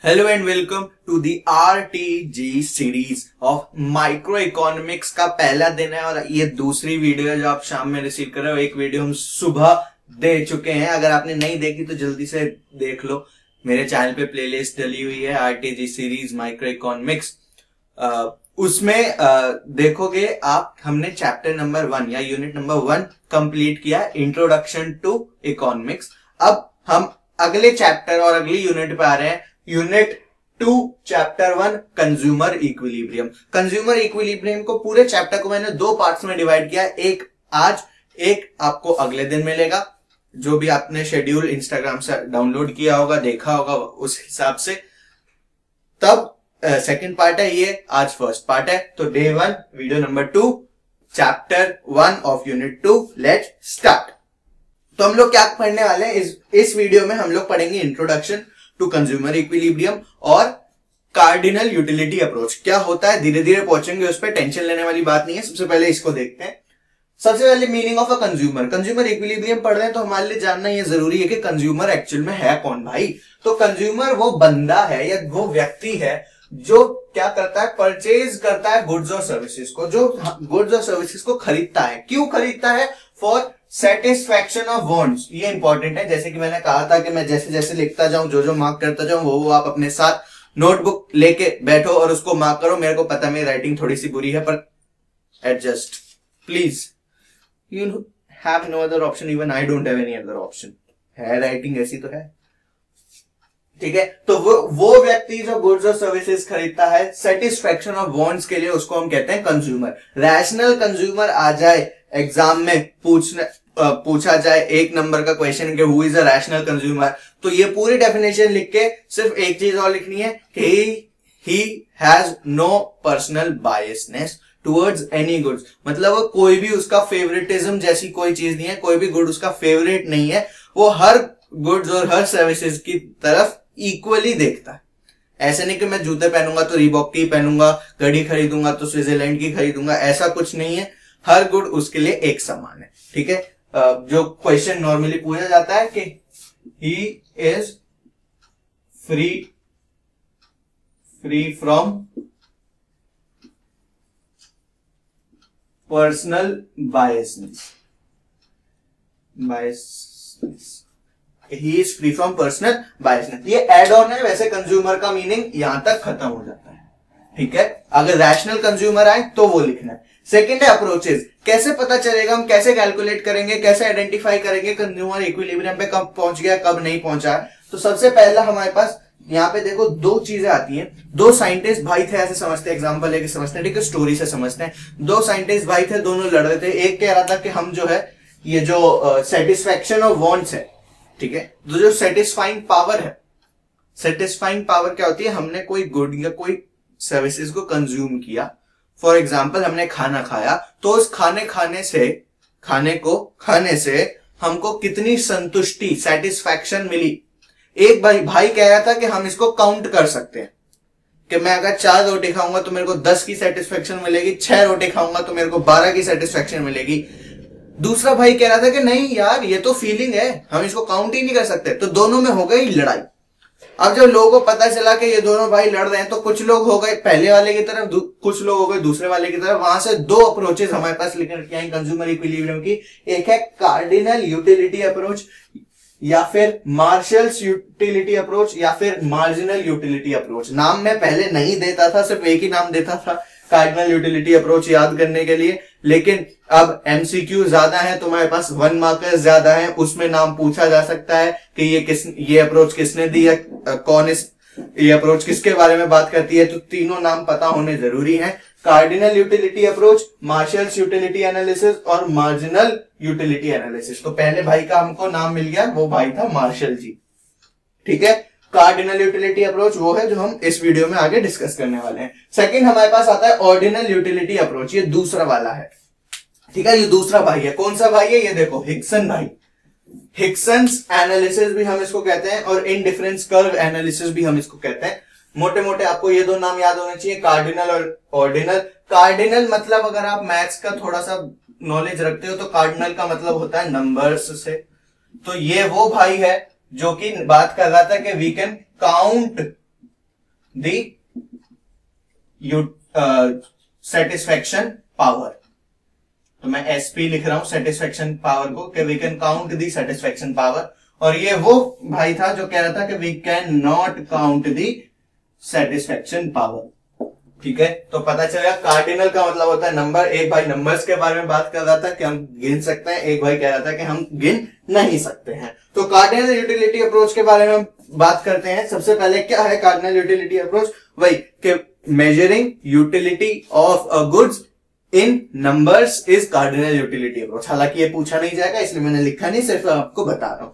Hello and welcome to the RTG series of microeconomics का पहला दिन है और ये दूसरी वीडियो है जो आप शाम में रिसीव कर रहे हो। एक वीडियो हम सुबह दे चुके हैं, अगर आपने नहीं देखी तो जल्दी से देख लो। मेरे चैनल पे प्लेलिस्ट डली हुई है आरटीजी सीरीज माइक्रो इकोनॉमिक्स, उसमें देखोगे आप। हमने चैप्टर नंबर 1 या यूनिट नंबर 1 कंप्लीट किया, इंट्रोडक्शन टू इकोनॉमिक्स। अब हम अगले चैप्टर और अगली यूनिट पे आ रहे हैं, unit 2 chapter 1 consumer equilibrium. Consumer equilibrium को पूरे चैप्टर को मैंने 2 पार्ट्स में डिवाइड किया, एक आज, एक आपको अगले दिन मिलेगा। जो भी आपने शेड्यूल इंस्टाग्राम से डाउनलोड किया होगा, देखा होगा उस हिसाब से। तब सेकंड पार्ट है ये, आज फर्स्ट पार्ट है। तो day 1 video number 2 chapter 1 of unit 2, let's start. तो हम लोग क्या पढ़ने वाले हैं इस वीडियो में? हम लोग पढ़ेंगे इंट्रोडक्शन टू कंज्यूमर इक्विलिब्रियम और कार्डिनल यूटिलिटी अप्रोच। क्या होता है धीरे धीरे पहुंचेंगे उस पर, टेंशन लेने वाली बात नहीं है। सबसे पहले इसको देखते हैं। सबसे पहले meaning of a consumer. Consumer equilibrium पढ़ रहे हैं तो हमारे लिए जानना ये जरूरी है कि कंज्यूमर एक्चुअल में है कौन भाई। तो कंज्यूमर वो बंदा है या वो व्यक्ति है जो क्या करता है, परचेज करता है गुड्स और सर्विसेज को, जो गुड्स और सर्विसेज को खरीदता है। क्यों खरीदता है? For satisfaction of wants. ये इंपॉर्टेंट है। जैसे कि मैंने कहा था कि मैं जैसे जैसे लिखता जाऊं, जो जो मार्क करता जाऊं, वो आप अपने साथ नोटबुक लेके बैठो और उसको मार्क करो। मेरे को पता है मेरी राइटिंग थोड़ी सी बुरी है, पर adjust please. You have no other option, even I don't have any other option. है राइटिंग ऐसी तो है, ठीक है। तो वो व्यक्ति जो गुड्स और सर्विसेज खरीदता है सेटिस्फैक्शन ऑफ वांट्स के लिए, उसको हम कहते हैं कंज्यूमर। रैशनल कंज्यूमर आ जाए एग्जाम में, पूछा जाए 1 नंबर का क्वेश्चन कि who is a rational consumer, तो ये पूरी डेफिनेशन लिख के सिर्फ एक चीज और लिखनी है कि he has no personal biasness towards any goods. मतलब वो कोई भी उसका फेवरेटिज्म जैसी कोई चीज नहीं है, कोई भी गुड उसका फेवरेट नहीं है। वो हर गुड्स और हर सर्विसेज की तरफ इक्वली देखता है। ऐसे नहीं कि मैं जूते पहनूंगा तो रीबॉक की पहनूंगा, घड़ी खरीदूंगा तो स्विट्जरलैंड की खरीदूंगा, ऐसा कुछ नहीं है। हर गुड उसके लिए एक समान है, ठीक है। जो क्वेश्चन नॉर्मली पूछा जाता है कि he is free from personal biasness. He is free from personal biasness. ये एड ऑन है, वैसे कंज्यूमर का मीनिंग यहां तक खत्म हो जाता है, ठीक है। अगर रैशनल कंज्यूमर आए तो वो लिखना है। सेकेंड है अप्रोचेस। कैसे पता चलेगा, हम कैसे कैलकुलेट करेंगे, कैसे आइडेंटिफाई करेंगे कंज्यूमर इक्विलिब्रियम पे कब पहुंच गया कब नहीं पहुंचा। तो सबसे पहला हमारे पास यहाँ पे देखो 2 चीजें आती हैं। 2 साइंटिस्ट भाई थे, ऐसे समझते हैं, एग्जांपल लेके समझते हैं, ठीक है, स्टोरी से समझते हैं। 2 साइंटिस्ट भाई थे, दोनों लड़ रहे थे। एक कह रहा था कि हम जो है ये जो सेटिस्फैक्शन ऑफ वांट्स है, ठीक है, तो जो सेटिस्फाइंग पावर है, सेटिस्फाइंग पावर क्या होती है? हमने कोई गुड या कोई सर्विसेज को कंज्यूम किया। फॉर एग्जाम्पल हमने खाना खाया, तो उस खाने से हमको कितनी संतुष्टि, सेटिस्फैक्शन मिली। एक भाई कह रहा था कि हम इसको काउंट कर सकते हैं कि मैं अगर 4 रोटी खाऊंगा तो मेरे को 10 की सेटिस्फैक्शन मिलेगी, 6 रोटी खाऊंगा तो मेरे को 12 की सेटिस्फैक्शन मिलेगी। दूसरा भाई कह रहा था कि नहीं यार, ये तो फीलिंग है, हम इसको काउंट ही नहीं कर सकते। तो दोनों में हो गई लड़ाई। अब जब लोगों को पता चला कि ये दोनों भाई लड़ रहे हैं, तो कुछ लोग हो गए पहले वाले की तरफ, कुछ लोग हो गए दूसरे वाले की तरफ। वहां से 2 अप्रोचेस हमारे पास लिखकर के आई कंज्यूमर इक्विलिब्रियम की। एक है कार्डिनल यूटिलिटी अप्रोच, या फिर मार्शल्स यूटिलिटी अप्रोच, या फिर मार्जिनल यूटिलिटी अप्रोच। नाम मैं पहले नहीं देता था, सिर्फ एक ही नाम देता था, कार्डिनल यूटिलिटी अप्रोच याद करने के लिए। लेकिन अब एमसीक्यू ज्यादा है, तुम्हारे पास 1 मार्कर्स ज्यादा है, उसमें नाम पूछा जा सकता है कि ये अप्रोच किसने दी है, कौन ये अप्रोच किसके बारे में बात करती है। तो तीनों नाम पता होने जरूरी हैं। Cardinal utility approach, marshals utility analysis और मार्जिनल यूटिलिटी एनालिसिस। तो पहले भाई का हमको नाम मिल गया, वो भाई था मार्शल जी, ठीक है। कार्डिनल यूटिलिटी अप्रोच वो है जो हम इस वीडियो में आगे डिस्कस करने वाले हैं। सेकंड हमारे पास आता है ऑर्डिनल यूटिलिटी अप्रोच। ये दूसरा वाला है, ठीक है। ये दूसरा भाई है। कौन सा भाई है? ये देखो, हिक्सन भाई। हिक्सन्स एनालिसिस भी हम इसको कहते हैं और इनडिफरेंस कर्व एनालिसिस भी हम इसको कहते हैं। मोटे मोटे आपको ये 2 नाम याद होने चाहिए, कार्डिनल और ऑर्डिनल। कार्डिनल मतलब अगर आप मैथ्स का थोड़ा सा नॉलेज रखते हो तो कार्डिनल का मतलब होता है नंबर्स से। तो ये वो भाई है जो कि बात कर रहा था कि we can count the satisfaction power. तो मैं एसपी लिख रहा हूं सेटिस्फैक्शन पावर को, कि we can count the satisfaction power. और ये वो भाई था जो कह रहा था कि we can not count the satisfaction power. ठीक है, तो पता चलेगा कार्डिनल का मतलब होता है नंबर। एक भाई नंबर्स के बारे में बात कर रहा था कि हम गिन सकते हैं, एक भाई कह रहा था कि हम गिन नहीं सकते हैं। तो कार्डिनल यूटिलिटी अप्रोच के बारे में बात करते हैं। सबसे पहले क्या है कार्डिनल यूटिलिटी अप्रोच? वही कि measuring utility of a goods in numbers is cardinal utility approach. हालांकि ये पूछा नहीं जाएगा इसलिए मैंने लिखा नहीं, सिर्फ आपको बता रहा हूं।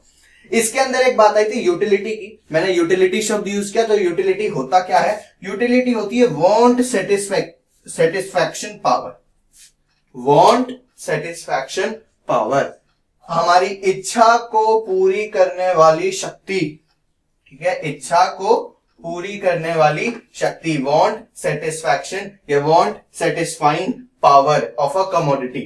इसके अंदर एक बात आई थी यूटिलिटी की, मैंने यूटिलिटी शब्द यूज किया। तो यूटिलिटी होता क्या है? यूटिलिटी होती है want satisfaction power. Want satisfaction power, हमारी इच्छा को पूरी करने वाली शक्ति। ठीक है, इच्छा को पूरी करने वाली शक्ति, वांट सेटिस्फैक्शन या want satisfying power of a commodity.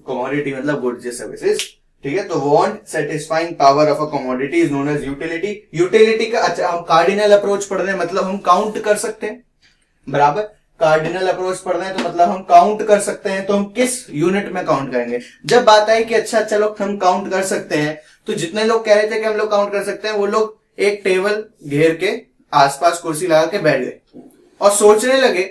Commodity मतलब गुड्स या सर्विसेज। ठीक है, तो want satisfying power of a commodity is known as utility. Utility का अच्छा हम कार्डिनल अप्रोच पढ़ रहे हैं, मतलब हम काउंट कर सकते हैं। बराबर, कार्डिनल अप्रोच पढ़ रहे हैं तो मतलब हम काउंट कर सकते हैं। तो हम किस यूनिट में काउंट करेंगे? जब बात आई कि अच्छा चलो हम काउंट कर सकते हैं, तो जितने लोग कह रहे थे कि हम लोग काउंट कर सकते हैं, वो लोग एक टेबल घेर के आसपास कुर्सी लगा के बैठ गए और सोचने लगे।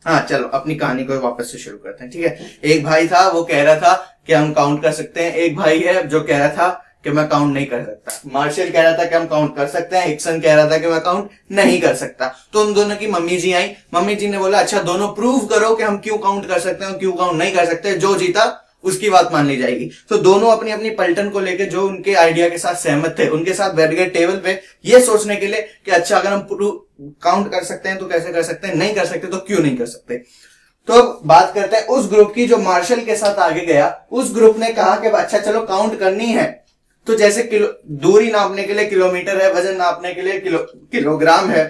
हाँ चलो अपनी कहानी को वापस से शुरू करते हैं। ठीक है, एक भाई था वो कह रहा था कि हम काउंट कर सकते हैं, एक भाई है जो कह रहा था कि मैं काउंट नहीं कर सकता। मार्शल कह रहा था कि हम काउंट कर सकते हैं, हिक्सन कह रहा था कि मैं काउंट नहीं कर सकता। तो उन दोनों की मम्मी जी आई, मम्मी जी ने बोला अच्छा दोनों प्रूव करो कि हम क्यों काउंट कर सकते हैं, क्यों काउंट नहीं कर सकते, जो जीता उसकी बात मान ली जाएगी। तो दोनों अपनी अपनी पलटन को लेके जो उनके आइडिया के साथ सहमत थे उनके साथ बैठ गए टेबल पे, ये सोचने के लिए कि अच्छा अगर हम काउंट कर सकते हैं तो कैसे कर सकते हैं, नहीं कर सकते तो क्यों नहीं कर सकते। तो अब बात करते हैं उस ग्रुप की जो मार्शल के साथ आगे गया। उस ग्रुप ने कहा कि अच्छा चलो काउंट करनी है, तो जैसे दूरी नापने के लिए किलोमीटर है, वजन नापने के लिए किलोग्राम है,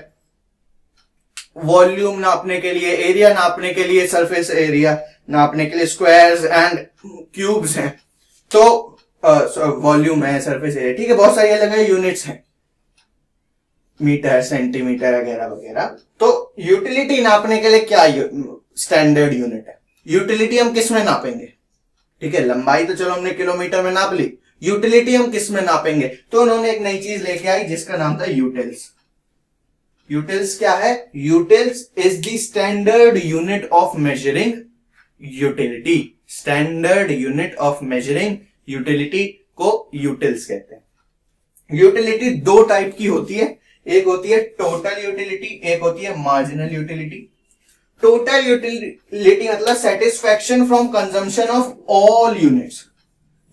वॉल्यूम नापने के लिए, एरिया नापने के लिए, सरफेस एरिया नापने के लिए स्क्वायर्स एंड क्यूब्स हैं, तो वॉल्यूम है, सरफेस एरिया, ठीक है, बहुत सारी अलग अलग यूनिट्स हैं, मीटर, सेंटीमीटर वगैरह वगैरह। तो यूटिलिटी नापने के लिए क्या स्टैंडर्ड यूनिट है? यूटिलिटी हम किस में नापेंगे? ठीक है, लंबाई तो चलो हमने किलोमीटर में नाप ली, यूटिलिटी हम किस में नापेंगे? तो उन्होंने एक नई चीज लेके आई जिसका नाम था यूटिल्स। यूटिल्स क्या है? Utils is the standard unit of measuring utility. Standard unit of measuring utility को यूटिल्स कहते हैं। यूटिलिटी दो टाइप की होती है, एक होती है टोटल यूटिलिटी, एक होती है मार्जिनल यूटिलिटी। टोटल यूटिलिटी मतलब satisfaction from consumption of all units.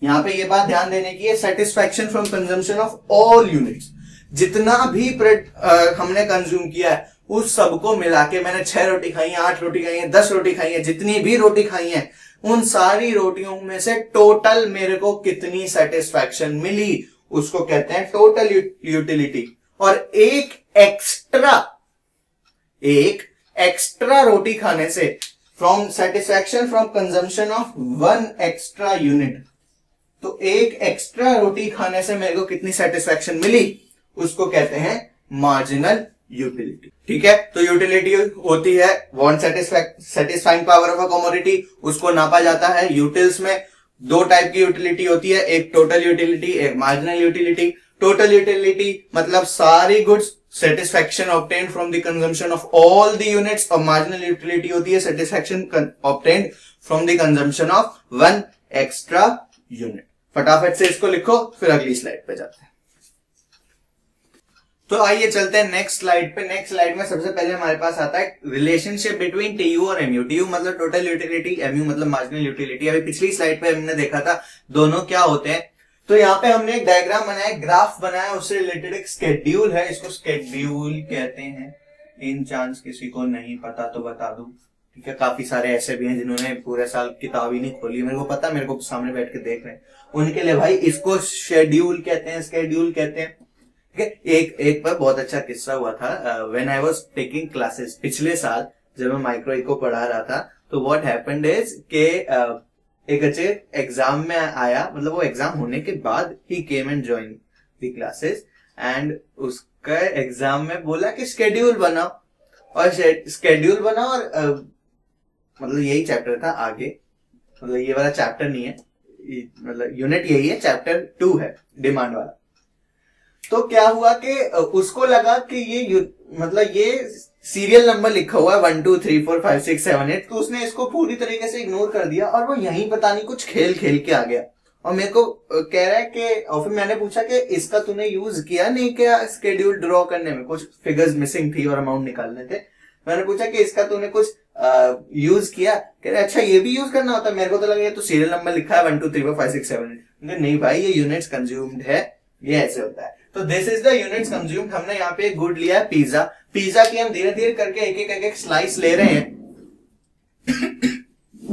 यहां पे ये बात ध्यान देने की है, satisfaction from consumption of all units. जितना भी हमने कंज्यूम किया है उस सबको मिला के, मैंने 6 रोटी खाई है, 8 रोटी खाई है, 10 रोटी खाई है, जितनी भी रोटी खाई है, उन सारी रोटियों में से टोटल मेरे को कितनी सेटिस्फैक्शन मिली उसको कहते हैं टोटल यूटिलिटी। और एक एक्स्ट्रा रोटी खाने से, from satisfaction from consumption of 1 extra unit, तो एक एक्स्ट्रा रोटी खाने से मेरे को कितनी सेटिस्फैक्शन मिली उसको कहते हैं मार्जिनल यूटिलिटी। ठीक है, तो यूटिलिटी होती है want satisfying power of a commodity, उसको नापा जाता है यूटिल्स में। दो टाइप की यूटिलिटी होती है, एक टोटल यूटिलिटी, एक मार्जिनल यूटिलिटी। टोटल यूटिलिटी मतलब सारी goods satisfaction obtained from the consumption of all the units, और मार्जिनल यूटिलिटी होती है satisfaction obtained from the consumption of 1 extra unit. फटाफट से इसको लिखो, फिर अगली स्लाइड पे जाते हैं। तो आइए चलते हैं नेक्स्ट स्लाइड पे। नेक्स्ट स्लाइड में सबसे पहले हमारे पास आता है रिलेशनशिप बिटवीन टीयू और एमयू। टीयू मतलब टोटल यूटिलिटी, एमयू मतलब मार्जिनल यूटिलिटी। अभी पिछली स्लाइड पे हमने देखा था दोनों क्या होते हैं। तो यहाँ पे हमने एक डायग्राम बनाया, ग्राफ बनाया, उससे रिलेटेड एक स्केड्यूल है, इसको स्केड्यूल कहते हैं। इन चांस किसी को नहीं पता तो बता दूं, ठीक है। काफी सारे ऐसे भी हैं जिन्होंने पूरे साल किताब ही नहीं खोली, मेरे को पता, मेरे को सामने बैठ के देख रहे हैं, उनके लिए भाई इसको शेड्यूल कहते हैं, स्केड्यूल कहते हैं। ठीक है, एक बार बहुत अच्छा किस्सा हुआ था। When I was taking classes, पिछले साल जब मैं माइक्रो इको पढ़ा रहा था, तो व्हाट हैपेंड इज के एक अच्छे एग्जाम में आया, मतलब वो एग्जाम होने के बाद ही came and join the classes, and exam में बोला कि स्केड्यूल बनाओ, और स्केड्यूल बनाओ, और मतलब यही चैप्टर था आगे, मतलब ये वाला चैप्टर नहीं है, मतलब यूनिट यही है, चैप्टर 2 है डिमांड वाला। तो क्या हुआ कि उसको लगा कि ये मतलब ये सीरियल नंबर लिखा हुआ है 1 2 3 4 5 6 7 8, तो उसने इसको पूरी तरीके से इग्नोर कर दिया और वो यहीं पता नहीं कुछ खेल खेल के आ गया। और मेरे को कह रहा है कि, और फिर मैंने पूछा कि इसका तूने यूज किया नहीं क्या स्केड्यूल ड्रॉ करने में, कुछ फिगर्स मिसिंग थी और अमाउंट निकालने थे। मैंने पूछा कि इसका तूने कुछ यूज किया, कह रहे अच्छा ये भी यूज करना होता है, मेरे को तो लगा ये तो सीरियल नंबर लिखा है 1 2 3 4 5 6 7 8। नहीं भाई, ये यूनिट्स कंज्यूम्ड है, ये ऐसे होता है। तो this is the units consumed. हमने यहाँ पे गुड लिया है पिज्जा, पिज्जा की हम धीरे धीरे करके एक एक स्लाइस ले रहे हैं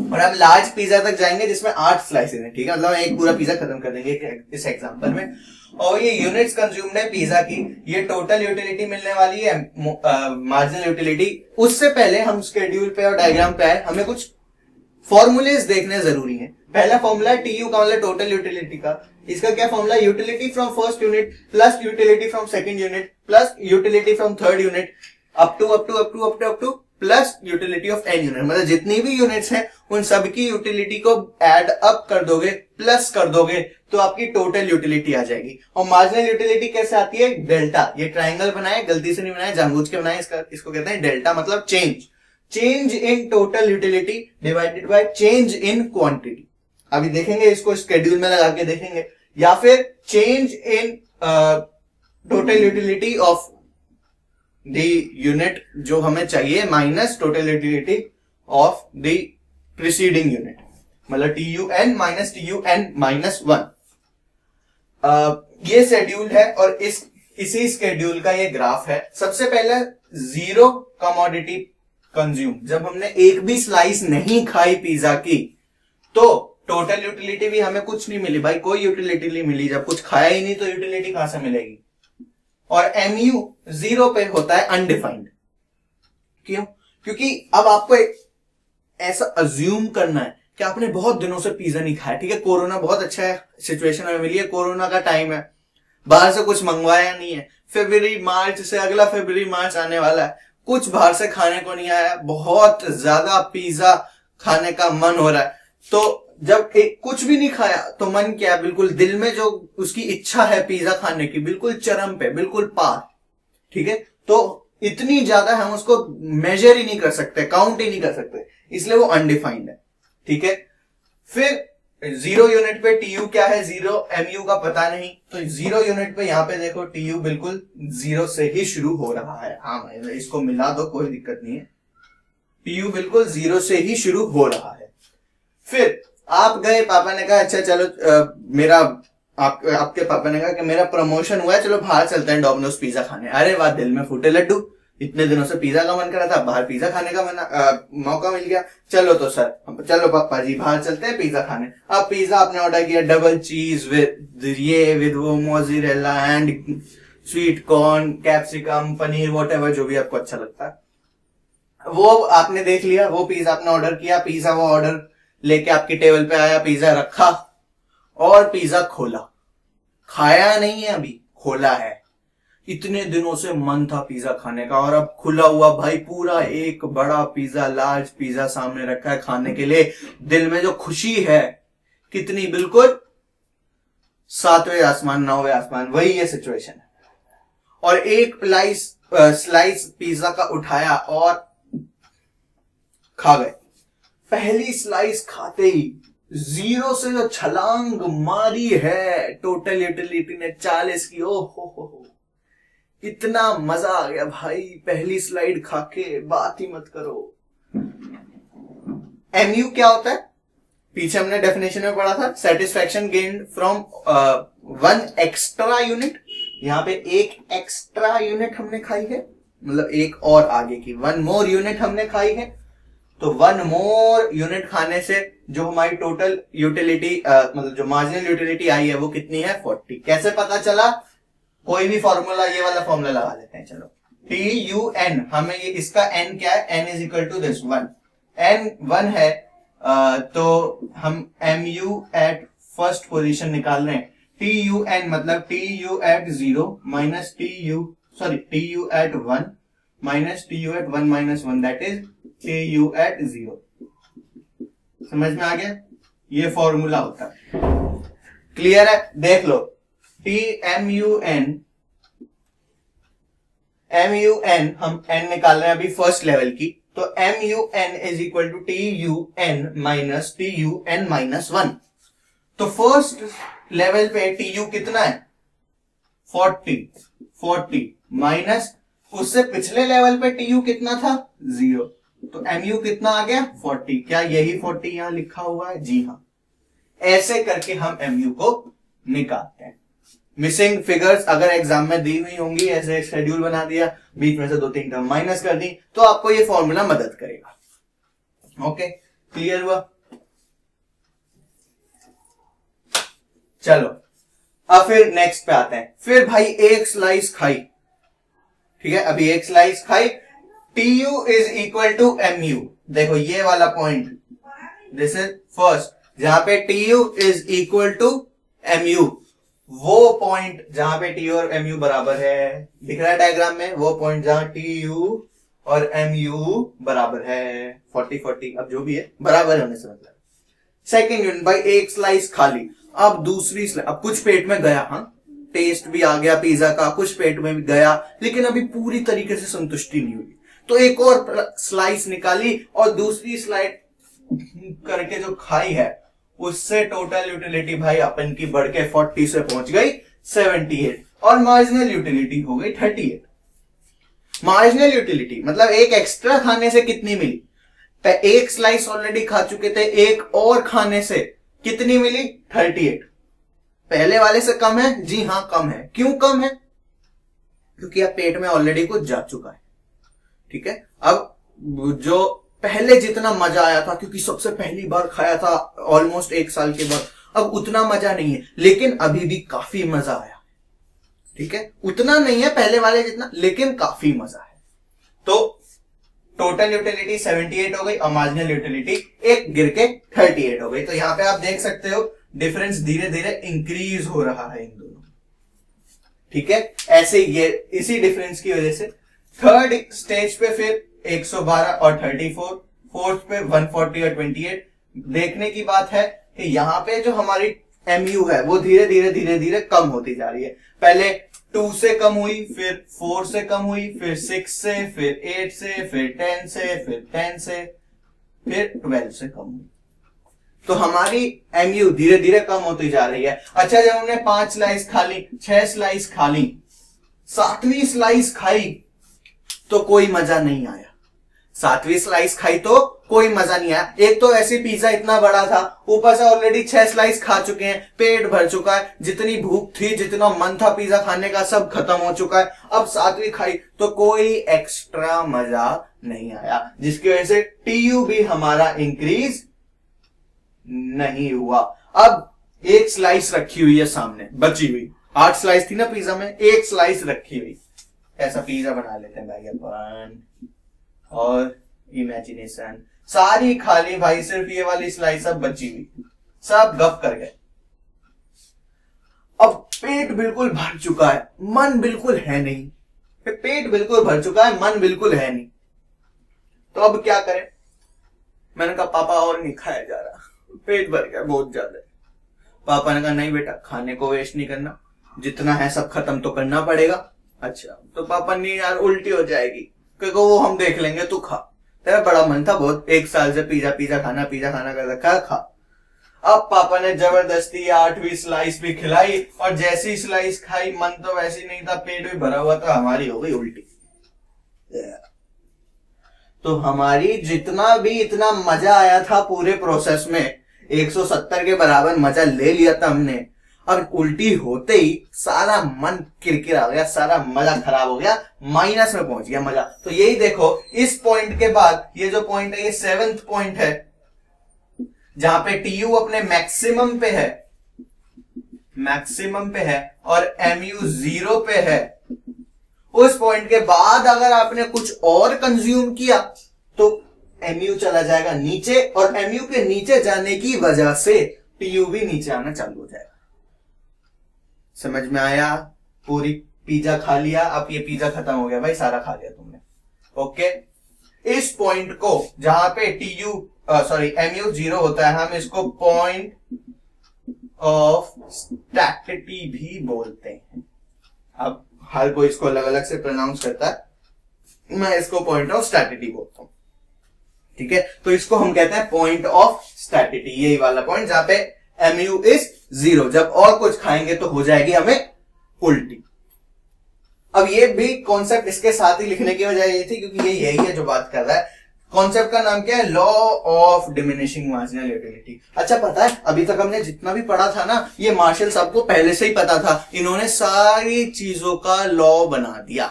और हम लार्ज पिज्जा तक जाएंगे जिसमें 8 स्लाइसेस हैं, ठीक है, मतलब एक पूरा पिज्जा खत्म कर देंगे इस एग्जांपल में। और ये यूनिट्स कंज्यूम्ड है पिज्जा की, ये टोटल यूटिलिटी मिलने वाली है, मार्जिनल यूटिलिटी। उससे पहले हम स्केड्यूल पे और डायग्राम पे आए, हमें कुछ फॉर्मूलेज देखने जरूरी है। पहला फॉर्मूला है टीयू का, मतलब टोटल यूटिलिटी का। इसका क्या formula, utility from first unit plus utility from second unit plus utility from third unit up to plus utility of N unit, मतलब जितनी भी यूनिट्स हैं उन सबकी यूटिलिटी को ऐड अप कर दोगे, प्लस कर दोगे, तो आपकी टोटल यूटिलिटी आ जाएगी। और मार्जिनल यूटिलिटी कैसे आती है, डेल्टा। ये ट्राइंगल बनाए, गलती से नहीं बनाया, जानबूझ के बनाए, इसको कहते हैं डेल्टा, मतलब change in total utility divided by change in quantity. अभी देखेंगे इसको, स्केड्यूल में लगा के देखेंगे, या फिर change in total utility of the unit जो हमें चाहिए minus total utility of the preceding unit, मतलब TUN माइनस TUN माइनस 1। ये शेड्यूल है और इसी शेड्यूल का ये ग्राफ है। सबसे पहले जीरो कमोडिटी कंज्यूम, जब हमने एक भी स्लाइस नहीं खाई पिज्जा की तो टोटल यूटिलिटी भी हमें कुछ नहीं मिली भाई, कोई यूटिलिटी नहीं मिली। जब कुछ खाया ही नहीं तो यूटिलिटी कहां से मिलेगी। और MU 0 पे होता है अनडिफाइंड। क्यों? क्योंकि अब आपको ऐसा अज्यूम करना है कि आपने बहुत दिनों से पिज्जा नहीं खाया, ठीक है, कोरोना बहुत अच्छा है, सिचुएशन में मिली है, कोरोना का टाइम है, बाहर से कुछ मंगवाया नहीं है, फरवरी मार्च से, अगला फरवरी मार्च आने वाला है, कुछ बाहर से खाने को नहीं आया, बहुत ज्यादा पिज्जा खाने का मन हो रहा है। तो जब कुछ भी नहीं खाया तो मन क्या, बिल्कुल दिल में जो उसकी इच्छा है पिज्जा खाने की, बिल्कुल चरम पे, बिल्कुल पार, ठीक है। तो इतनी ज्यादा हम उसको मेजर ही नहीं कर सकते, काउंट ही नहीं कर सकते, इसलिए वो अनडिफाइंड है, ठीक है। फिर 0 यूनिट पे TU क्या है, 0 MU का पता नहीं, तो 0 यूनिट पे यहां पे देखो TU बिल्कुल 0 से ही शुरू हो रहा है। हाँ भाई, इसको मिला दो, कोई दिक्कत नहीं है, TU बिल्कुल 0 से ही शुरू हो रहा है। फिर आप गए, पापा ने कहा अच्छा चलो आपके पापा ने कहा कि मेरा प्रमोशन हुआ है, चलो बाहर चलते हैं डोमिनोज पिज्जा खाने। अरे वाह, दिल में फूटे लड्डू, इतने दिनों से पिज्जा का मन कर रहा था, बाहर पिज्जा खाने का मौका मिल गया, चलो तो सर, चलो पापा जी बाहर चलते हैं पिज्जा खाने। अब पिज्जा आपने ऑर्डर किया, डबल चीज विद वो mozzarella and sweet corn, capsicum, paneer, whatever जो भी आपको अच्छा लगता है वो आपने देख लिया, वो पिज्जा आपने ऑर्डर किया, पिज्जा वो ऑर्डर लेके आपकी टेबल पे आया, पिज्जा रखा और पिज्जा खोला, खाया नहीं है अभी, खोला है। इतने दिनों से मन था पिज्जा खाने का और अब खुला हुआ भाई, पूरा एक बड़ा पिज्जा, लार्ज पिज्जा सामने रखा है खाने के लिए। दिल में जो खुशी है कितनी, बिल्कुल 7वें आसमान 9वें आसमान, वही ये सिचुएशन है। और एक स्लाइस पिज्जा का उठाया और खा गए। पहली स्लाइस खाते ही 0 से जो छलांग मारी है टोटल यूटिलिटी ने 40 की, ओ हो, इतना मजा आ गया भाई पहली स्लाइड खा के, बात ही मत करो। MU क्या होता है, पीछे हमने डेफिनेशन में पढ़ा था, satisfaction gained from 1 extra unit. यहाँ पे एक एक्स्ट्रा यूनिट हमने खाई है, मतलब एक और आगे की 1 मोर यूनिट हमने खाई है। तो 1 मोर यूनिट खाने से जो हमारी टोटल यूटिलिटी मतलब जो मार्जिनल यूटिलिटी आई है वो कितनी है, 40। कैसे पता चला, कोई भी फॉर्मूला, ये वाला फॉर्मूला लगा लेते हैं, चलो TUN, हमें ये इसका n क्या है, n is equal to this 1, n 1 है, तो हम MU एट फर्स्ट पोजीशन निकाल रहे हैं। TUN मतलब TU at 0 minus TU sorry TU at 1 minus TU at 1 minus 1 that is TU at 0। समझ में आ गया? ये फॉर्मूला होता है। क्लियर है? देख लो MUN हम n निकाल रहे हैं अभी फर्स्ट लेवल की, तो MUN is equal to TUN minus TUN minus 1। तो फर्स्ट लेवल पे TU कितना है? 40 माइनस उससे पिछले लेवल पे TU कितना था? 0। तो MU कितना आ गया? 40। क्या यही 40 यहां लिखा हुआ है? जी हाँ। ऐसे करके हम MU को निकालते हैं। मिसिंग फिगर्स अगर एग्जाम में दी हुई होंगी, ऐसे शेड्यूल बना दिया, बीच में से 2-3 टर्म माइनस कर दी, तो आपको ये फॉर्मूला मदद करेगा। ओके, क्लियर हुआ? चलो अब फिर नेक्स्ट पे आते हैं। फिर भाई एक स्लाइस खाई, ठीक है, अभी एक स्लाइस खाई, TU is equal to MU। देखो ये वाला पॉइंट, दिस इज फर्स्ट, जहां पे TU is equal to MU, वो पॉइंट जहां पे TU और MU बराबर है, दिख रहा है डायग्राम में, वो पॉइंट जहां TU और MU बराबर है, 40 अब जो भी है बराबर होने से मतलब। सेकेंड यूनिट भाई एक स्लाइस खाली, अब दूसरी स्लाइस, अब कुछ पेट में गया, हाँ टेस्ट भी आ गया पिज्जा का, कुछ पेट में भी गया, लेकिन अभी पूरी तरीके से संतुष्टि नहीं हुई, तो एक और स्लाइस निकाली और दूसरी स्लाइस करके जो खाई है उससे टोटल यूटिलिटी भाई अपन की बढ़ के 40 से पहुंच गई 78 और मार्जिनल यूटिलिटी हो गई 38। मार्जिनल यूटिलिटी मतलब एक एक्स्ट्रा खाने से कितनी मिली? एक स्लाइस ऑलरेडी खा चुके थे, एक और खाने से कितनी मिली? 38। पहले वाले से कम है? जी हां कम है। क्यों कम है? क्योंकि अब पेट में ऑलरेडी कुछ जा चुका है, ठीक है। अब जो पहले जितना मजा आया था, क्योंकि सबसे पहली बार खाया था ऑलमोस्ट 1 साल के बाद, अब उतना मजा नहीं है, लेकिन अभी भी काफी मजा आया, ठीक है। उतना नहीं है पहले वाले जितना, लेकिन काफी मजा है। तो टोटल यूटिलिटी 78 हो गई और मार्जिनल यूटिलिटी एक गिर के 38 हो गई। तो यहां पे आप देख सकते हो डिफरेंस धीरे धीरे इंक्रीज हो रहा है इन दोनों, ठीक है। ऐसे ये इसी डिफरेंस की वजह से थर्ड स्टेज पे फिर 112 और 34, फोर्थ पे 140 और 28। देखने की बात है कि यहाँ पे जो हमारी MU है वो धीरे धीरे कम होती जा रही है। पहले 2 से कम हुई, फिर 4 से कम हुई, फिर 6 से, फिर 8 से, फिर 10 से, फिर 10 से, फिर 12 से कम हुई। तो हमारी MU धीरे धीरे कम होती जा रही है। अच्छा, जब हमने 5 स्लाइस खा ली, 6 स्लाइस खा ली, 7वीं स्लाइस खाई तो कोई मजा नहीं आया। 7वीं स्लाइस खाई तो कोई मजा नहीं आया। एक तो ऐसे पिज्जा इतना बड़ा था, ऊपर से ऑलरेडी 6 स्लाइस खा चुके हैं, पेट भर चुका है, जितनी भूख थी, जितना मन था पिज्जा खाने का सब खत्म हो चुका है। अब 7वीं खाई तो कोई एक्स्ट्रा मजा नहीं आया, जिसकी वजह से TU भी हमारा इंक्रीज नहीं हुआ। अब एक स्लाइस रखी हुई है सामने, बची हुई 8 स्लाइस थी ना पिज्जा में, एक स्लाइस रखी हुई। ऐसा पिज्जा बना लेते हैं भाई अपन, और इमेजिनेशन सारी खाली भाई, सिर्फ ये वाली स्लाइस अब बची हुई, सब गप कर गए। अब पेट बिल्कुल भर चुका है, मन बिल्कुल है नहीं। पेट बिल्कुल भर चुका है, मन बिल्कुल है नहीं, तो अब क्या करें? मैंने कहा पापा और नहीं खाया जा रहा, पेट भर गया बहुत ज्यादा। पापा ने कहा नहीं बेटा, खाने को वेस्ट नहीं करना, जितना है सब खत्म तो करना पड़ेगा। अच्छा, तो पापा नहीं यार उल्टी हो जाएगी, क्योंकि वो हम देख लेंगे, तू खा, तेरा बड़ा मन था बहुत, 1 साल से पिज्जा खाना कर रखा, खा। अब पापा ने जबरदस्ती 8वीं स्लाइस भी खिलाई, और जैसी स्लाइस खाई मन तो वैसी नहीं था, पेट भी भरा हुआ था, हमारी हो गई उल्टी। तो हमारी जितना भी इतना मजा आया था पूरे प्रोसेस में, 170 के बराबर मजा ले लिया था हमने, अब उल्टी होते ही सारा मन किरकिरा हो गया, सारा मजा खराब हो गया, माइनस में पहुंच गया मजा। तो यही देखो, इस पॉइंट के बाद ये जो पॉइंट है, ये 7th पॉइंट है, जहां पे TU अपने मैक्सिमम पे है और MU 0 पे है। उस पॉइंट के बाद अगर आपने कुछ और कंज्यूम किया तो MU चला जाएगा नीचे, और MU के नीचे जाने की वजह से TU भी नीचे आना चालू हो जाएगा। समझ में आया पूरी पिज्जा खा लिया, अब ये पिज्जा खत्म हो गया भाई, सारा खा लिया तुमने। ओके, इस पॉइंट को जहां पे mu 0 होता है, हम इसको पॉइंट ऑफ स्टैटिटी भी बोलते हैं। अब हर कोई इसको अलग अलग से प्रोनाउंस करता है, मैं इसको पॉइंट ऑफ स्टैटिटी बोलता हूं। ठीक है, तो इसको हम कहते हैं पॉइंट ऑफ स्टैटिटी, यही वाला पॉइंट जहां पे mu इज 0। जब और कुछ खाएंगे तो हो जाएगी हमें उल्टी। अब ये भी कॉन्सेप्ट इसके साथ ही लिखने की वजह ये थी क्योंकि ये यही है जो बात कर रहा है। कॉन्सेप्ट का नाम क्या है? Law of diminishing marginal utility. अच्छा, पता है अभी तक हमने जितना भी पढ़ा था ना, ये मार्शल साहब को पहले से ही पता था। इन्होंने सारी चीजों का लॉ बना दिया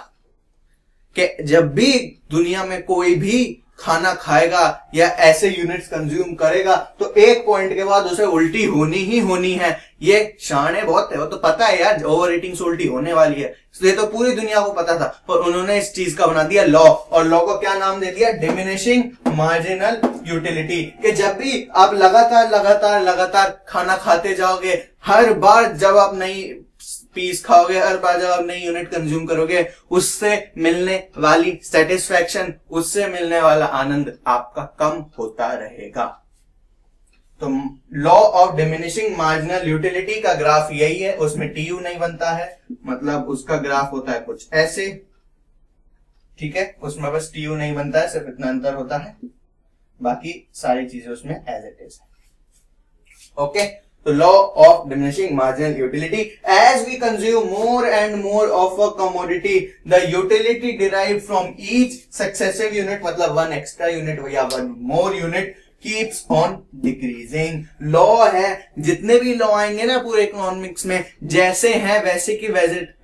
कि जब भी दुनिया में कोई भी खाना खाएगा या ऐसे यूनिट्स कंज्यूम करेगा तो एक पॉइंट के बाद उसे उल्टी होनी ही होनी है। ये शाने बहुत है, वो तो पता है यार, ओवर ईटिंग से उल्टी होने वाली है, ये तो पूरी दुनिया को पता था, पर उन्होंने इस चीज का बना दिया लॉ। और लॉ को क्या नाम दे दिया? Diminishing marginal utility. कि जब भी आप लगातार खाना खाते जाओगे, हर बार जब आप नई पीस खाओगे, हर बार जब आप नई यूनिट कंज्यूम करोगे, उससे मिलने वाली सेटिस्फैक्शन, उससे मिलने वाला आनंद आपका कम होता रहेगा। तो law of diminishing marginal utility का ग्राफ यही है, उसमें टीयू नहीं बनता है, मतलब उसका ग्राफ होता है कुछ ऐसे। ठीक है, उसमें बस टीयू नहीं बनता है, सिर्फ इतना अंतर होता है, बाकी सारी चीजें उसमें एज इट इज है। Okay, the law of diminishing marginal utility, as we consume more and more of a commodity, the utility derived from each successive unit, मतलब one extra unit या one more unit, keeps on decreasing. Law है, जितने भी law आएंगे ना पूरे economics में, जैसे हैं वैसे की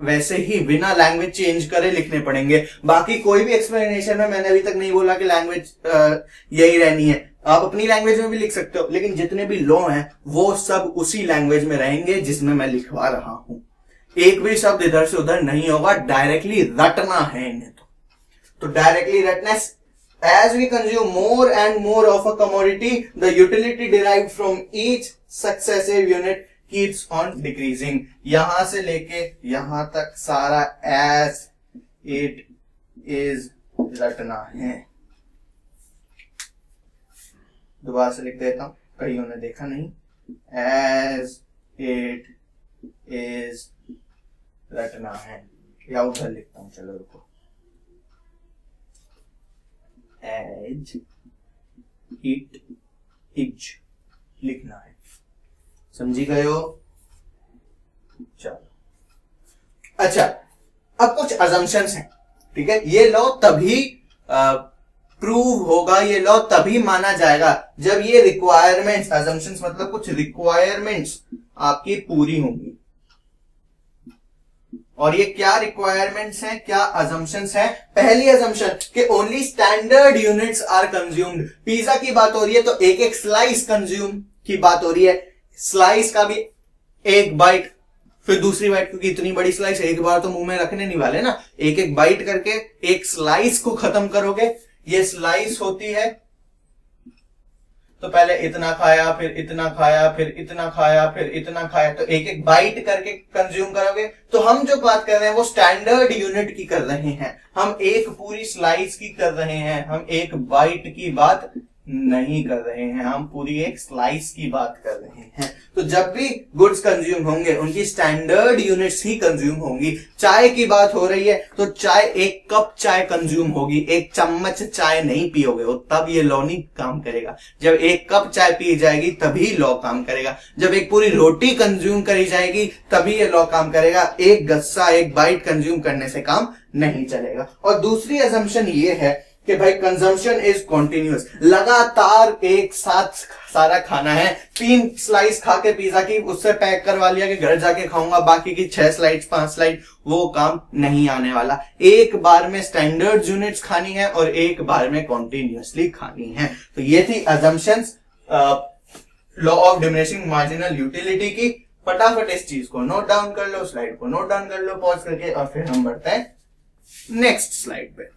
वैसे ही बिना लैंग्वेज चेंज करे लिखने पड़ेंगे। बाकी कोई भी एक्सप्लेनेशन है, मैंने अभी तक नहीं बोला कि लैंग्वेज यही रहनी है, आप अपनी लैंग्वेज में भी लिख सकते हो, लेकिन जितने भी लॉ हैं वो सब उसी लैंग्वेज में रहेंगे जिसमें मैं लिखवा रहा हूं। एक भी शब्द इधर से उधर नहीं होगा, डायरेक्टली रटना है इन्हें। तो directly रटनेस, as we consume more and more of a commodity, the utility derived from each successive unit keeps on decreasing. यहां से लेके यहां तक सारा as it is रटना है। दोबारा से लिख देता हूं, कहीं उन्हें देखा नहीं। as it is रटना है, या उधर लिखता हूं, चलो रुको। as it is लिखना है, समझी गए हो? चलो, अच्छा, अब कुछ अजम्पशंस हैं। ठीक है, ये लॉ तभी प्रूव होगा, ये लॉ तभी माना जाएगा जब ये रिक्वायरमेंट्स, अजम्पशंस मतलब कुछ रिक्वायरमेंट्स आपकी पूरी होंगी। और ये क्या रिक्वायरमेंट्स हैं, क्या अजम्पशंस हैं? पहली अजम्पशन कि only standard units are consumed. Pizza की बात हो रही है तो एक एक स्लाइस कंज्यूम की बात हो रही है। स्लाइस का भी एक बाइट, फिर दूसरी बाइट, क्योंकि इतनी बड़ी स्लाइस एक बार तो मुंह में रखने नहीं वाले ना, एक एक बाइट करके एक स्लाइस को खत्म करोगे। ये स्लाइस होती है तो पहले इतना खाया, फिर इतना खाया, फिर इतना खाया, फिर इतना खाया, तो एक एक बाइट करके कंज्यूम करोगे। तो हम जो बात कर रहे हैं वो स्टैंडर्ड यूनिट की कर रहे हैं, हम एक पूरी स्लाइस की कर रहे हैं, हम एक बाइट की बात नहीं कर रहे हैं, हम पूरी एक स्लाइस की बात कर रहे हैं। तो जब भी गुड्स कंज्यूम होंगे उनकी स्टैंडर्ड यूनिट्स ही कंज्यूम होंगी। चाय की बात हो रही है तो चाय, एक कप चाय कंज्यूम होगी, एक चम्मच चाय नहीं पियोगे वो तब ये लॉ नहीं काम करेगा। जब एक कप चाय पी जाएगी तभी लॉ काम करेगा। जब एक पूरी रोटी कंज्यूम करी जाएगी तभी ये लॉ काम करेगा। एक गस्सा, एक बाइट कंज्यूम करने से काम नहीं चलेगा। और दूसरी असम्पशन ये है कि भाई कंजम्पशन इज कॉन्टिन्यूअस, लगातार एक साथ सारा खाना है। 3 स्लाइस खा के पिज्जा की, उससे पैक करवा लिया कि घर जाके खाऊंगा, बाकी की 6 स्लाइस 5 स्लाइस, वो काम नहीं आने वाला। एक बार में स्टैंडर्ड यूनिट्स खानी है और एक बार में कॉन्टिन्यूअसली खानी है। तो ये थी assumptions law of diminishing marginal utility की। फटाफट इस चीज को नोट डाउन कर लो, स्लाइड को नोट डाउन कर लो पॉज करके, और फिर हम बढ़ते हैं नेक्स्ट स्लाइड पे।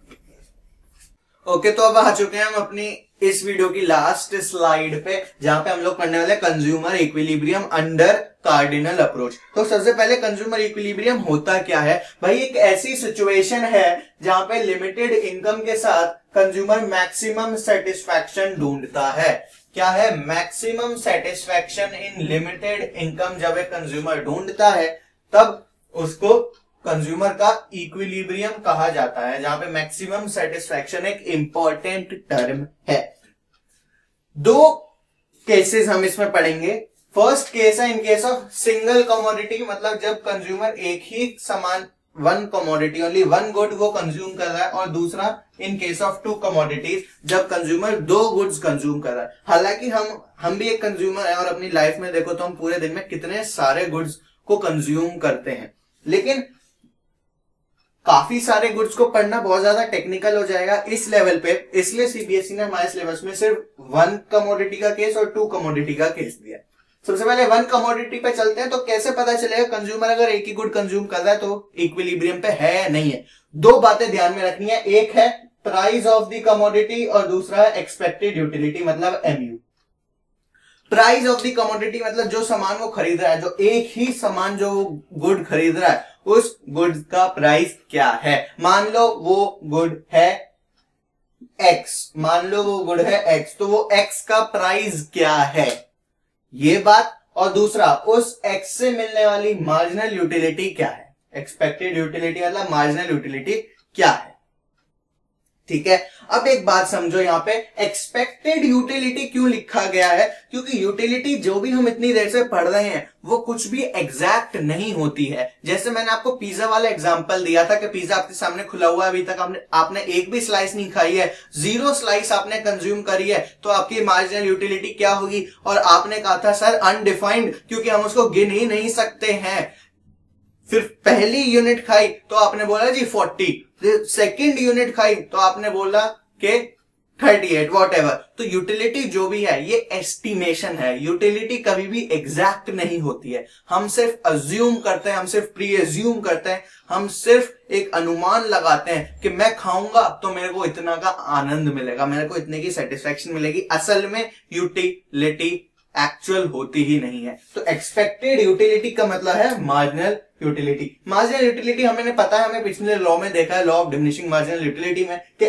ओके, तो अब आ चुके हैं हम अपनी इस वीडियो की लास्ट स्लाइड पे, जहां पे हम लोग पढ़ने वाले consumer equilibrium under cardinal approach. तो सबसे पहले कंज्यूमर इक्विलिब्रियम होता क्या है भाई? एक ऐसी सिचुएशन है जहां पे लिमिटेड इनकम के साथ कंज्यूमर मैक्सिमम सेटिस्फैक्शन ढूंढता है। क्या है? Maximum satisfaction in limited income जब एक कंज्यूमर ढूंढता है तब उसको कंज्यूमर का इक्विलिब्रियम कहा जाता है, जहां पे मैक्सिमम सेटिस्फैक्शन एक इंपॉर्टेंट टर्म है। दो केसेस हम इसमें पढ़ेंगे। फर्स्ट केस है in case of single commodity, मतलब जब कंज्यूमर एक ही सामान, one commodity, only one good वो कंज्यूम कर रहा है, और दूसरा इन केस ऑफ टू कमोडिटीज जब कंज्यूमर दो गुड्स कंज्यूम कर रहा है। हालांकि हम भी एक कंज्यूमर है और अपनी लाइफ में देखो तो हम पूरे दिन में कितने सारे गुड्स को कंज्यूम करते हैं, लेकिन काफी सारे गुड्स को पढ़ना बहुत ज्यादा टेक्निकल हो जाएगा इस लेवल पे, इसलिए सीबीएसई ने हमारे सिलेबस में सिर्फ वन कमोडिटी का केस और टू कमोडिटी का केस दिया। सबसे पहले वन कमोडिटी पे चलते हैं। तो कैसे पता चलेगा कंज्यूमर अगर एक ही गुड कंज्यूम कर रहा है तो इक्विलिब्रियम पे है या नहीं है? दो बातें ध्यान में रखनी है, एक है प्राइस ऑफ द कमोडिटी और दूसरा है एक्सपेक्टेड यूटिलिटी मतलब MU. Price of the commodity मतलब जो सामान वो खरीद रहा है, जो एक ही सामान जो गुड खरीद रहा है उस गुड का प्राइस क्या है। मान लो वो गुड है एक्स, मान लो वो गुड है एक्स, तो वो एक्स का प्राइस क्या है, ये बात। और दूसरा, उस एक्स से मिलने वाली मार्जिनल यूटिलिटी क्या है, एक्सपेक्टेड यूटिलिटी मतलब मार्जिनल यूटिलिटी क्या है। ठीक है, अब एक बात समझो, यहां पे एक्सपेक्टेड यूटिलिटी क्यों लिखा गया है? क्योंकि यूटिलिटी जो भी हम इतनी देर से पढ़ रहे हैं वो कुछ भी एग्जैक्ट नहीं होती है। जैसे मैंने आपको पिज्जा वाला एग्जांपल दिया था कि पिज्जा आपके सामने खुला हुआ है, अभी तक आपने एक भी स्लाइस नहीं खाई है, 0 स्लाइस आपने कंज्यूम करी है, तो आपकी मार्जिनल यूटिलिटी क्या होगी? और आपने कहा था सर अनडिफाइंड, क्योंकि हम उसको गिन ही नहीं सकते हैं। फिर पहली यूनिट खाई तो आपने बोला जी 40, सेकेंड यूनिट खाई तो आपने बोला कि 38, व्हाटएवर। तो यूटिलिटी जो भी है ये एस्टिमेशन है, यूटिलिटी कभी भी एग्जैक्ट नहीं होती है। हम सिर्फ अज्यूम करते हैं, हम सिर्फ प्री एज्यूम करते हैं, हम सिर्फ एक अनुमान लगाते हैं कि मैं खाऊंगा तो मेरे को इतना का आनंद मिलेगा, मेरे को इतने की सेटिस्फैक्शन मिलेगी। असल में यूटिलिटी एक्चुअल होती ही नहीं है। तो एक्सपेक्टेड यूटिलिटी का मतलब है मार्जिनल यूटिलिटी। मार्जिनल यूटिलिटी हमें पता है, हमें पिछले लॉ में देखा है, law of diminishing marginal utility में, कि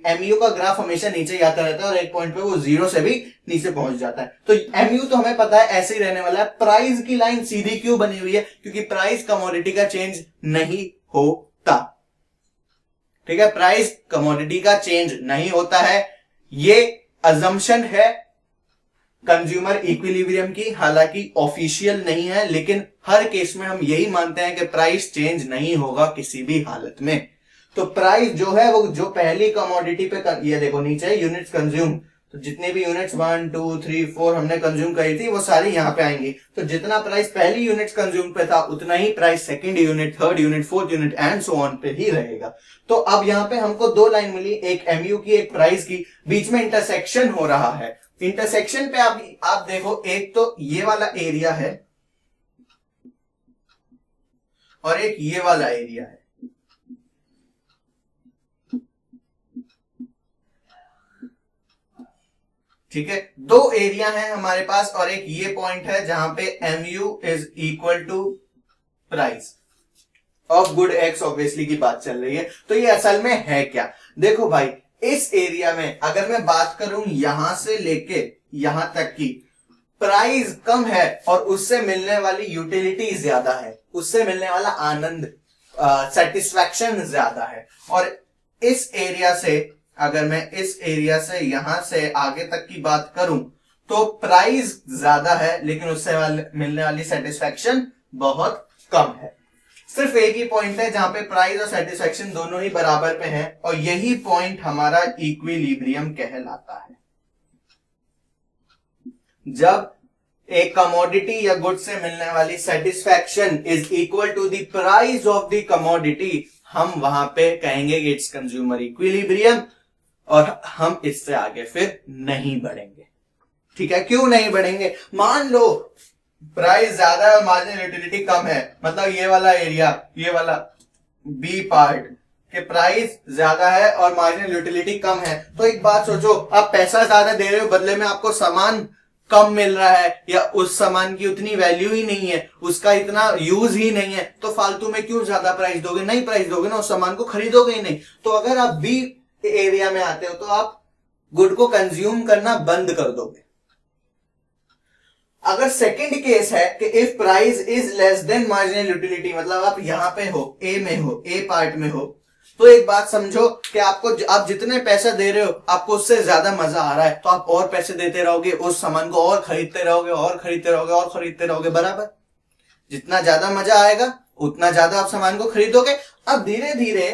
एमयू का ग्राफ हमेशा नीचे जाता रहता है और एक पॉइंट पे वो 0 से भी नीचे पहुंच जाता है। तो एमयू तो हमें पता है ऐसे ही रहने वाला है। प्राइस की लाइन सीधी क्यों बनी हुई है? क्योंकि प्राइस कमोडिटी का चेंज नहीं होता। ठीक है, प्राइस कमोडिटी का चेंज नहीं होता है, ये अजम्पशन है कंज्यूमर इक्विलिब्रियम की, हालांकि ऑफिशियल नहीं है, लेकिन हर केस में हम यही मानते हैं कि प्राइस चेंज नहीं होगा किसी भी हालत में। तो प्राइस जो है वो जो पहली कमोडिटी पे ये देखो नीचे यूनिट्स कंज्यूम, तो जितने भी यूनिट्स 1 2 3 4 हमने कंज्यूम करी थी वो सारी यहां पे आएंगी। तो जितना प्राइस पहली यूनिट्स कंज्यूम पे था उतना ही price second unit, third unit, fourth unit and so on पे ही रहेगा। तो अब यहां पे हमको दो लाइन मिली, एक एमयू की एक प्राइस की, बीच में इंटरसेक्शन हो रहा है। इंटरसेक्शन पे आप देखो, एक तो ये वाला एरिया है और एक ये वाला एरिया है। ठीक है, दो एरिया है हमारे पास और एक ये पॉइंट है जहां पे MU is equal to price of good X, obviously की बात चल रही है। तो ये असल में है क्या? देखो भाई, इस एरिया में अगर मैं बात करूं यहां से लेके यहां तक की, प्राइस कम है और उससे मिलने वाली यूटिलिटी ज्यादा है, उससे मिलने वाला आनंद, सेटिस्फैक्शन ज्यादा है। और इस एरिया से, अगर मैं इस एरिया से यहां से आगे तक की बात करूं तो प्राइस ज्यादा है लेकिन उससे मिलने वाली सेटिस्फैक्शन बहुत कम है। सिर्फ एक ही पॉइंट है जहां पे प्राइस और सेटिस्फैक्शन दोनों ही बराबर पे हैं और यही पॉइंट हमारा इक्विलिब्रियम कहलाता है। जब एक कमोडिटी या गुड से मिलने वाली satisfaction is equal to the price of the commodity, हम वहां पे कहेंगे कि इट्स कंज्यूमर इक्विलिब्रियम और हम इससे आगे फिर नहीं बढ़ेंगे। ठीक है, क्यों नहीं बढ़ेंगे? मान लो प्राइस ज्यादा है और मार्जिनल यूटिलिटी कम है, मतलब ये वाला एरिया, ये वाला बी पार्ट, कि प्राइस ज्यादा है और मार्जिनल यूटिलिटी कम है, तो एक बात सोचो, आप पैसा ज्यादा दे रहे हो, बदले में आपको सामान कम मिल रहा है या उस सामान की उतनी वैल्यू ही नहीं है, उसका इतना यूज ही नहीं है, तो फालतू में क्यों ज्यादा प्राइस दोगे? नहीं प्राइस दोगे ना, उस सामान को खरीदोगे ही नहीं। तो अगर आप बी एरिया में आते हो तो आप गुड को कंज्यूम करना बंद कर दोगे। अगर सेकंड केस है कि if price is less then marginal utility, मतलब आप यहां पे हो, ए में हो, ए पार्ट में हो, तो एक बात समझो कि आपको, आप जितने पैसा दे रहे हो आपको उससे ज्यादा मजा आ रहा है, तो आप और पैसे देते रहोगे, उस सामान को और खरीदते रहोगे और खरीदते रहोगे और खरीदते रहोगे, बराबर। जितना ज्यादा मजा आएगा उतना ज्यादा आप सामान को खरीदोगे। अब धीरे धीरे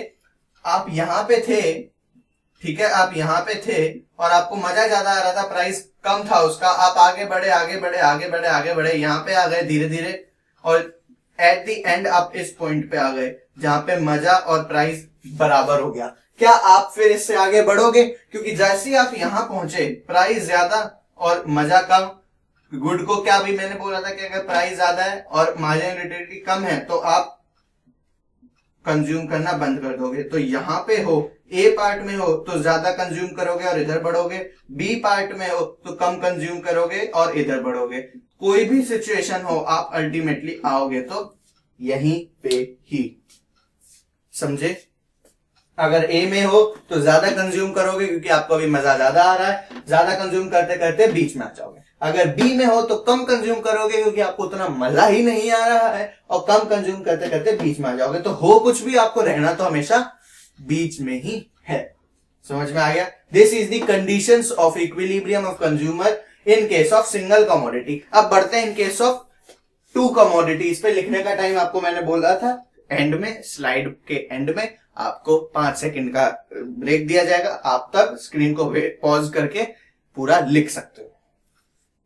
आप यहां पे थे, ठीक है, आप यहां पे थे और आपको मजा ज्यादा आ रहा था, प्राइस कम था उसका, आप आगे बढ़े आगे बढ़े आगे बढ़े आगे बढ़े, यहां पे आ गए धीरे धीरे, और एट द एंड आप इस पॉइंट पे आ गए जहां पे मजा और प्राइस बराबर हो गया। क्या आप फिर इससे आगे बढ़ोगे? क्योंकि जैसे ही आप यहां पहुंचे, प्राइस ज्यादा और मजा कम, गुड को क्या भी मैंने बोला था कि अगर प्राइस ज्यादा है और मार्जिनल यूटिलिटी कम है तो आप कंज्यूम करना बंद कर दोगे। तो यहां पे हो, ए पार्ट में हो तो ज्यादा कंज्यूम करोगे और इधर बढ़ोगे, बी पार्ट में हो तो कम कंज्यूम करोगे और इधर बढ़ोगे। कोई भी सिचुएशन हो आप अल्टीमेटली आओगे तो यहीं पे ही, समझे? अगर ए में हो तो ज्यादा कंज्यूम करोगे क्योंकि आपको अभी मजा ज्यादा आ रहा है, ज्यादा कंज्यूम करते करते बीच में आ जाओगे। अगर बी में हो तो कम कंज्यूम करोगे क्योंकि आपको उतना मजा ही नहीं आ रहा है, और कम कंज्यूम करते करते बीच में आ जाओगे। तो हो कुछ भी, आपको रहना तो हमेशा बीच में ही है। समझ में आ गया? This is the conditions of equilibrium of consumer in case of single commodity. अब बढ़ते हैं इन केस ऑफ टू कमोडिटीज पे। लिखने का टाइम आपको मैंने बोला था एंड में, स्लाइड के एंड में आपको 5 सेकंड का ब्रेक दिया जाएगा, आप तब स्क्रीन को पॉज करके पूरा लिख सकते हो।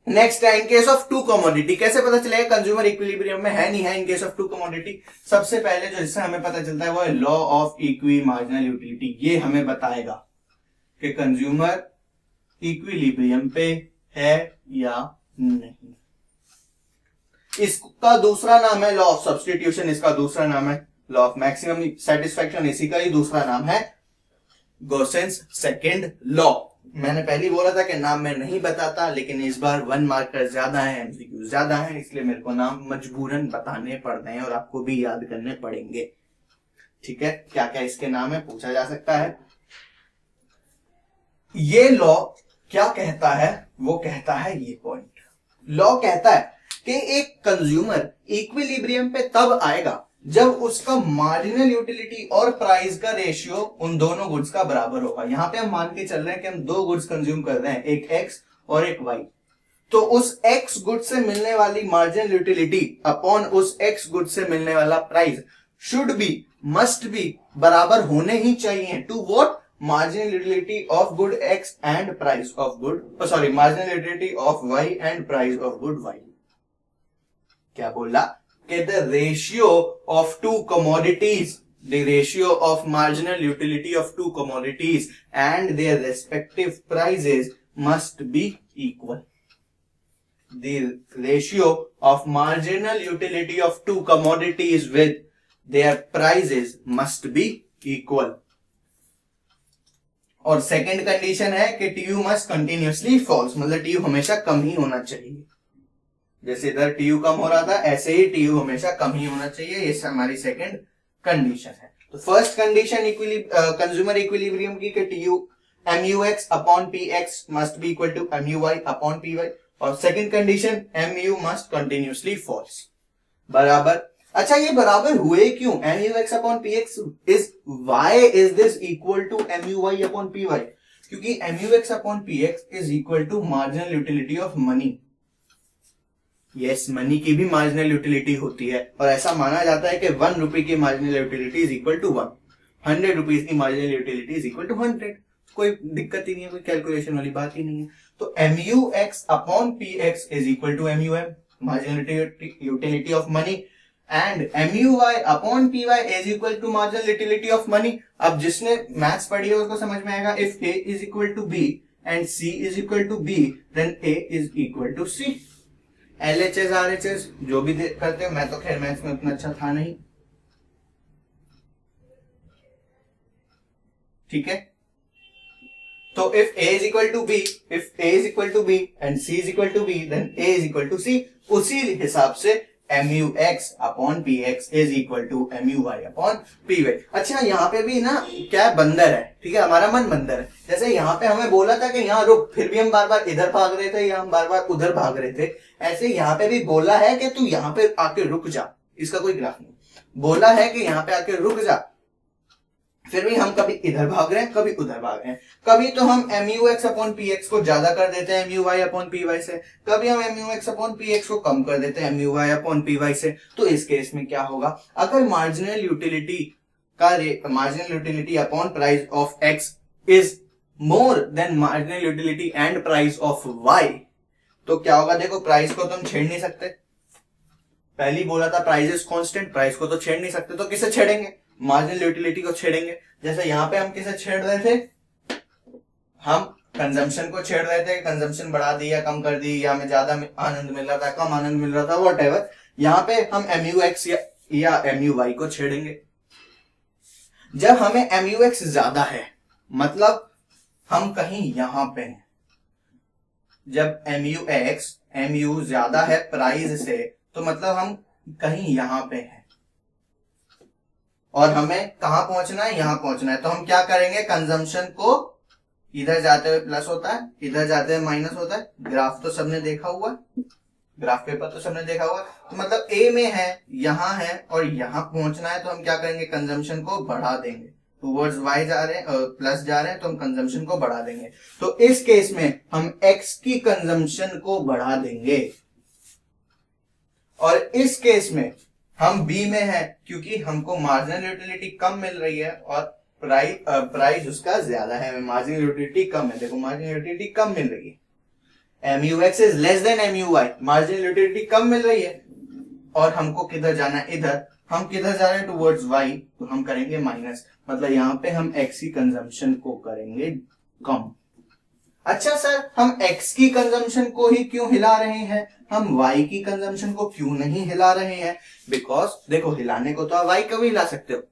नेक्स्ट है in case of two commodity. कैसे पता चलेगा कंज्यूमर इक्विलिब्रियम में है नहीं है in case of two commodity? सबसे पहले जो इससे हमें पता चलता है वो है law of equi marginal utility. ये हमें बताएगा कि कंज्यूमर इक्विलिब्रियम पे है या नहीं। इसका दूसरा नाम है लॉ ऑफ सब्स्टिट्यूशन, इसका दूसरा नाम है लॉ ऑफ मैक्सिमम सेटिस्फैक्शन, इसी का ही दूसरा नाम है गॉसेंस सेकंड लॉ। मैंने पहले बोला था कि नाम मैं नहीं बताता, लेकिन इस बार 1 मार्कर ज्यादा है, एमसीक्यू ज्यादा है, इसलिए मेरे को नाम मजबूरन बताने पड़ रहे हैं और आपको भी याद करने पड़ेंगे। ठीक है, क्या क्या इसके नाम है पूछा जा सकता है। ये लॉ क्या कहता है? वो कहता है ये पॉइंट, लॉ कहता है कि एक कंज्यूमर इक्विलिब्रियम पे तब आएगा जब उसका मार्जिनल यूटिलिटी और प्राइस का रेशियो उन दोनों गुड्स का बराबर होगा। यहां पे हम मान के चल रहे हैं कि हम 2 गुड्स कंज्यूम कर रहे हैं, एक एक्स और एक वाई। तो उस एक्स गुड से मिलने वाली मार्जिनल यूटिलिटी अपॉन उस एक्स गुड से मिलने वाला price should be, must be, बराबर होने ही चाहिए to what? Marginal utility of good X and price of good, sorry, marginal utility of Y and price of good Y. क्या बोला? The ratio of two commodities, the ratio of marginal utility of two commodities and their respective prices must be equal. The ratio of marginal utility of two commodities with their prices must be equal. और second condition है कि TU must continuously false, मतलब TU हमेशा कम ही होना चाहिए। जैसे इधर TU कम हो रहा था, ऐसे ही TU हमेशा कम ही होना चाहिए। ये हमारी सेकंड कंडीशन है। तो फर्स्ट कंडीशन कंज्यूमर इक्विलिब्रियम की कि TU MUX upon PX must be equal to MUY upon PY, और second condition MU must continuously falls, बराबर। अच्छा, ये बराबर हुए क्यों? MUX upon PX is, why is this equal to MUY upon PY? क्योंकि MUX upon PX is equal to marginal utility of money. Yes, money की भी मार्जिनल यूटिलिटी होती है, और ऐसा माना जाता है कि 1 रुपए की marginal utility is equal to 1, 100 rupees की marginal utility is equal to 100। कोई दिक्कत ही नहीं है, कोई कैलकुलेशन वाली बात ही नहीं है। तो MUX upon PX is equal to MUM, marginal utility of money, and MUY upon PY is equal to marginal utility of money. अब जिसने मैथ्स पढ़ी है उसको समझ में आएगा, if A is equal to B and C is equal to B, then A is equal to C। LHS RHS जो भी करते हो, मैं तो खैर मैथ्स में उतना अच्छा था नहीं। ठीक है। तो if a is equal to b and c is equal to b, then a is equal to c। उसी हिसाब से MUX upon PX is equal to MUY upon PY। अच्छा यहाँ पे भी ना क्या बंदर है, ठीक है, हमारा मन बंदर है। जैसे यहाँ पे हमें बोला था कि यहाँ रुक, फिर भी हम बार बार इधर भाग रहे थे या हम बार बार उधर भाग रहे थे। ऐसे यहाँ पे भी बोला है कि तू यहाँ पे आके रुक जा, इसका कोई ग्राफ नहीं। बोला है कि यहाँ पे आके रुक जा, फिर भी हम कभी इधर भाग रहे हैं कभी उधर भाग रहे हैं। कभी तो हम MUX अपॉन PX को ज्यादा कर देते हैं MUY अपॉन PY से, कभी हम MUX अपॉन PX को कम कर देते हैं MUY अपॉन PY से। तो इस केस में क्या होगा, अगर marginal utility upon price of X is more than marginal utility and price of Y, तो क्या होगा, देखो प्राइस को तुम छेड़ नहीं सकते। पहली बोला था प्राइस इज कांस्टेंट, प्राइस को तो छेड़ नहीं सकते, तो किसे छेड़ेंगे, मार्जिनल यूटिलिटी को छेड़ेंगे। जैसे यहाँ पे हम किसे छेड़ रहे थे, हम कंजम्पशन को छेड़ रहे थे, कंजम्पशन बढ़ा दी या कम कर दी, या हमें ज्यादा आनंद मिल रहा था कम आनंद मिल रहा था, व्हाटएवर। यहाँ पे हम MUX या MUY को छेड़ेंगे। जब हमें MUX ज्यादा है मतलब हम कहीं यहां पे हैं। जब MU ज्यादा है प्राइस से, तो मतलब हम कहीं यहां पे हैं और हमें कहां पहुंचना है, यहां पहुंचना है। तो हम क्या करेंगे, कंजम्पशन को इधर जाते हुए प्लस होता है, इधर जाते हुए माइनस होता है। ग्राफ तो सबने देखा हुआ, ग्राफ पेपर तो सबने देखा हुआ। तो मतलब ए में है, यहां है और यहां पहुंचना है, तो हम क्या करेंगे, कंजम्पशन को बढ़ा देंगे। टूवर्ड्स वाई जा रहे हैं, प्लस जा रहे हैं, तो हम कंजम्पशन को बढ़ा देंगे। तो इस केस में हम एक्स की कंजम्पशन को बढ़ा देंगे और इस केस में हम बी में है क्योंकि हमको मार्जिनल यूटिलिटी कम मिल रही है और प्राइस उसका ज्यादा है, मार्जिनल यूटिलिटी कम है। देखो मार्जिनल यूटिलिटी कम मिल रही है, MUX is less than MUY, marginal utility कम मिल रही है और हमको किधर जाना है, इधर। हम किधर जा रहे हैं, टुवर्ड्स Y, तो हम करेंगे माइनस, मतलब यहाँ पे हम X की कंजम्पशन को करेंगे कम। अच्छा सर, हम X की कंजम्पशन को ही क्यों हिला रहे हैं, हम Y की कंजम्पशन को क्यों नहीं हिला रहे हैं? बिकॉज देखो हिलाने को तो आप Y को भी हिला सकते हो,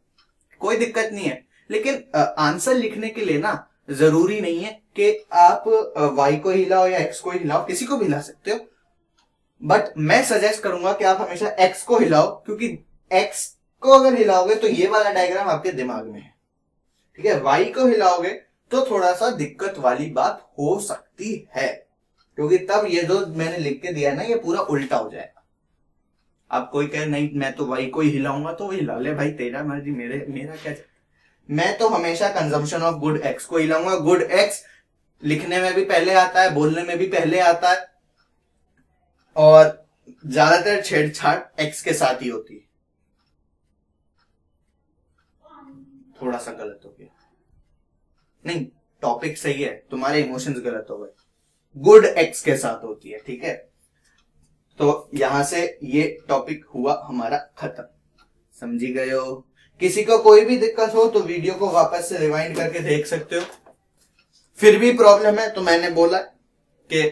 कोई दिक्कत नहीं है, लेकिन आंसर लिखने के लिए ना जरूरी नहीं है कि आप Y को हिलाओ या X को हिलाओ, किसी को भी हिला सकते हो। बट मैं सजेस्ट करूंगा कि आप हमेशा X को हिलाओ, क्योंकि X को अगर हिलाओगे तो ये वाला डायग्राम आपके दिमाग में है, ठीक है। Y को हिलाओगे तो थोड़ा सा दिक्कत वाली बात हो सकती है, क्योंकि तब ये जो मैंने लिख के दिया है ना, ये पूरा उल्टा हो जाएगा। अब कोई कहे नहीं मैं तो Y को ही हिलाऊंगा, तो वही हिला ले भाई, तेरा मर्जी, मेरा क्या। मैं तो हमेशा कंजम्पशन ऑफ गुड X को हिलाऊंगा। गुड X लिखने में भी पहले आता है, बोलने में भी पहले आता है और ज्यादातर छेड़छाड़ X के साथ ही होती है। थोड़ा सा गलत हो गया, नहीं टॉपिक सही है, तुम्हारे इमोशंस गलत हो गए। गुड X के साथ होती है, ठीक है। तो यहां से ये टॉपिक हुआ हमारा खत्म, समझी गए हो? किसी को कोई भी दिक्कत हो तो वीडियो को वापस से रिवाइंड करके देख सकते हो। फिर भी प्रॉब्लम है तो मैंने बोला कि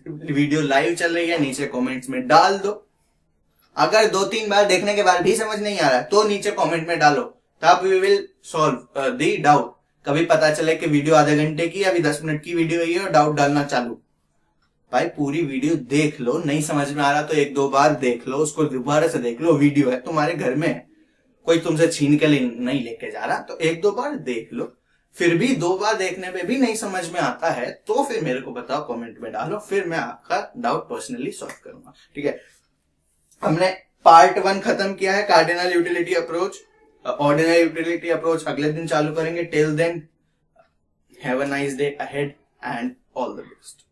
वीडियो लाइव चल रही है, नीचे कमेंट्स में डाल दो। अगर 2-3 बार देखने के बाद भी समझ नहीं आ रहा है तो नीचे कमेंट में डालो, तब we will solve the doubt. कभी पता चले कि वीडियो आधे घंटे की अभी 10 मिनट की वीडियो है और डाउट डालना चालू, भाई पूरी वीडियो देख लो। नहीं समझ में आ रहा तो 1-2 बार देख लो, उसको दोबारा से देख लो। वीडियो है तुम्हारे घर में है, कोई तुमसे छीन के नहीं लेके जा रहा, तो 1-2 बार देख लो। फिर भी 2 बार देखने पे भी नहीं समझ में आता है तो फिर मेरे को बताओ, कमेंट में डालो, फिर मैं आपका डाउट पर्सनली सॉल्व करूंगा, ठीक है। हमने पार्ट 1 खत्म किया है, cardinal utility approach. Ordinal utility approach अगले दिन चालू करेंगे। Till then have a nice day ahead and all the best.